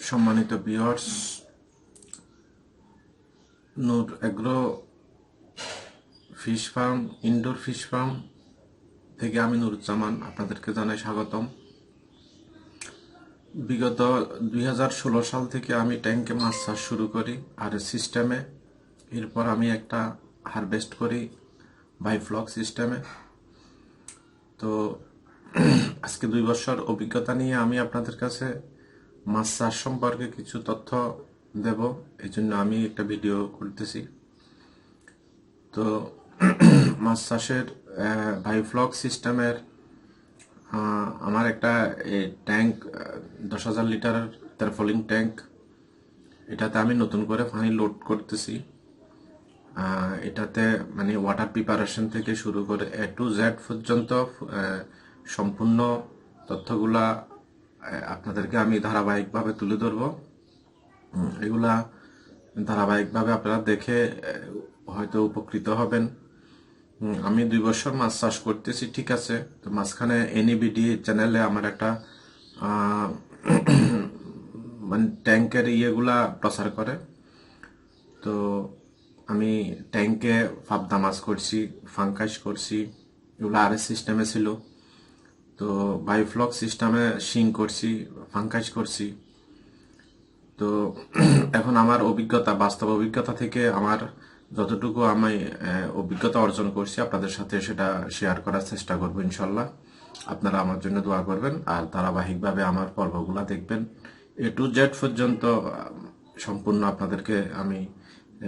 সম্মানিত viewers, Noor agro fish farm, indoor fish farm থেকে আমি নুরুজ্জামান আপনাদেরকে জানাই স্বাগতম। বিগত 2016 সাল থেকে আমি ট্যাঙ্কে মাছ চাষ শুরু করি আর সিস্টেমে। এরপর আমি একটা হারভেস্ট করি বাইফ্লক সিস্টেমে। তো আজকে 2 বছর অভিজ্ঞতা নিয়ে আমি আপনাদের কাছে মাছ চাষ সম্পর্কে কিছু তথ্য দেব, এই জন্য আমি একটা ভিডিও করতেছি। তো মাছ চাষের বাইফ্লক সিস্টেমের আমার একটা ট্যাঙ্ক 10,000 লিটারের টারফলিং ট্যাঙ্ক, এটাতে আমি নতুন করে পানি লোড করতেছি। এটাতে মানে ওয়াটার প্রিপারেশন থেকে শুরু করে A to Z পর্যন্ত সম্পূর্ণ তথ্যগুলা আপনাদেরকে আমি ধারাবাহিকভাবে তুলে ধরব। এগুলা ধারাবাহিকভাবে আপনারা দেখে হয়তো উপকৃত হবেন। আমি 2 বছর মাছ চাষ করতেছি, ঠিক আছে। তো মাঝখানে NEBD চ্যানেলে আমার একটা মানে ট্যাঙ্কের ইয়েগুলা প্রচার করে। তো আমি ট্যাঙ্কে পাবদা মাছ করছি, ফাঙ্কাস করছি, এগুলো RS সিস্টেমে ছিল। তো বাইফ্লক সিস্টেমে শিং করছি, ফাঙ্কাস করছি। তো এখন আমার অভিজ্ঞতা, বাস্তব অভিজ্ঞতা থেকে আমার যতটুকু আমি অভিজ্ঞতা অর্জন করছি আপনাদের সাথে সেটা শেয়ার করার চেষ্টা করবো ইনশাল্লাহ। আপনারা আমার জন্য দোয়া করবেন আর ধারাবাহিকভাবে আমার পর্বগুলা দেখবেন। A to Z পর্যন্ত সম্পূর্ণ আপনাদেরকে আমি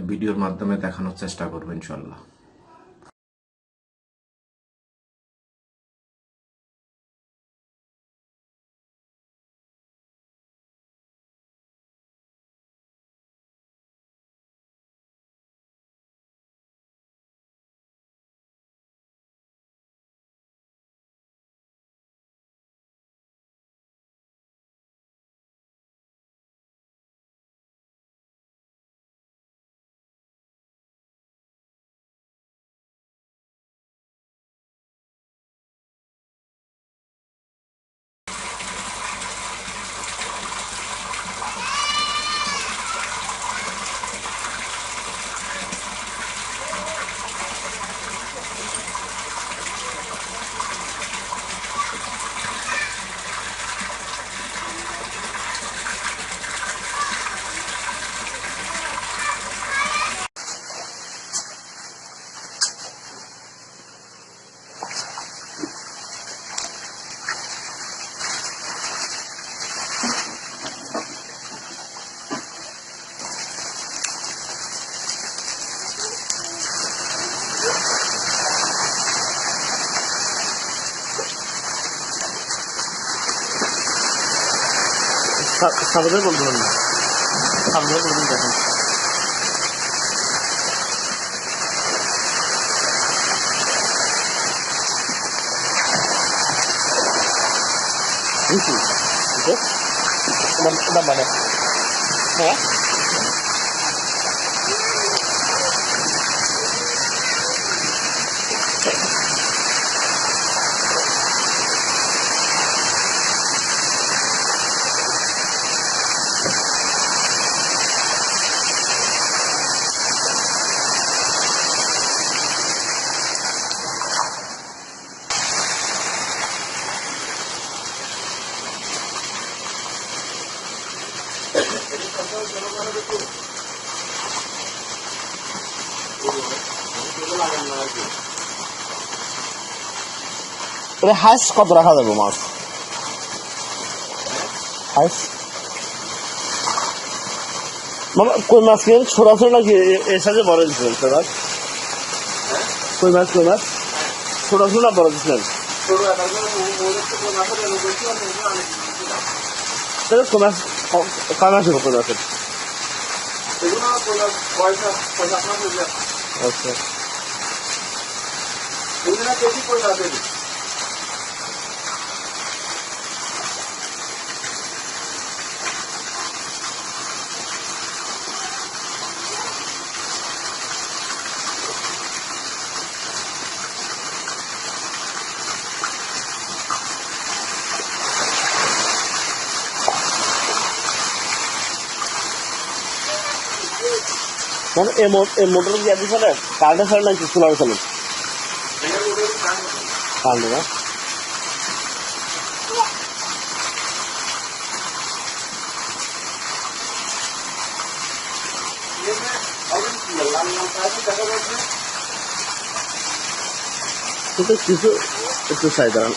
ভিডিওর মাধ্যমে দেখানোর চেষ্টা করবো ইনশাল্লাহ। সামনে বলতে পারেন, সামনে বলবেন দেখেন। মানে হ্যাঁ হাঁস কত রাখা যাবে মাছ? হাঁস মানে কই মাছ কি ছোট ছোট নাকি এর সাথে বড় দিচ্ছেন? কই মাছ ছোট ছোট না বড় দিচ্ছেন? কই মাছ কয় মাস হবে? কই মাছের আচ্ছা মানে এই মোটর কি আপনি চলে কারেন্টে চলে নাকি সোলারে চলে কারেন্টে না কিন্তু কিছু একটু সাইড দাঁড়ান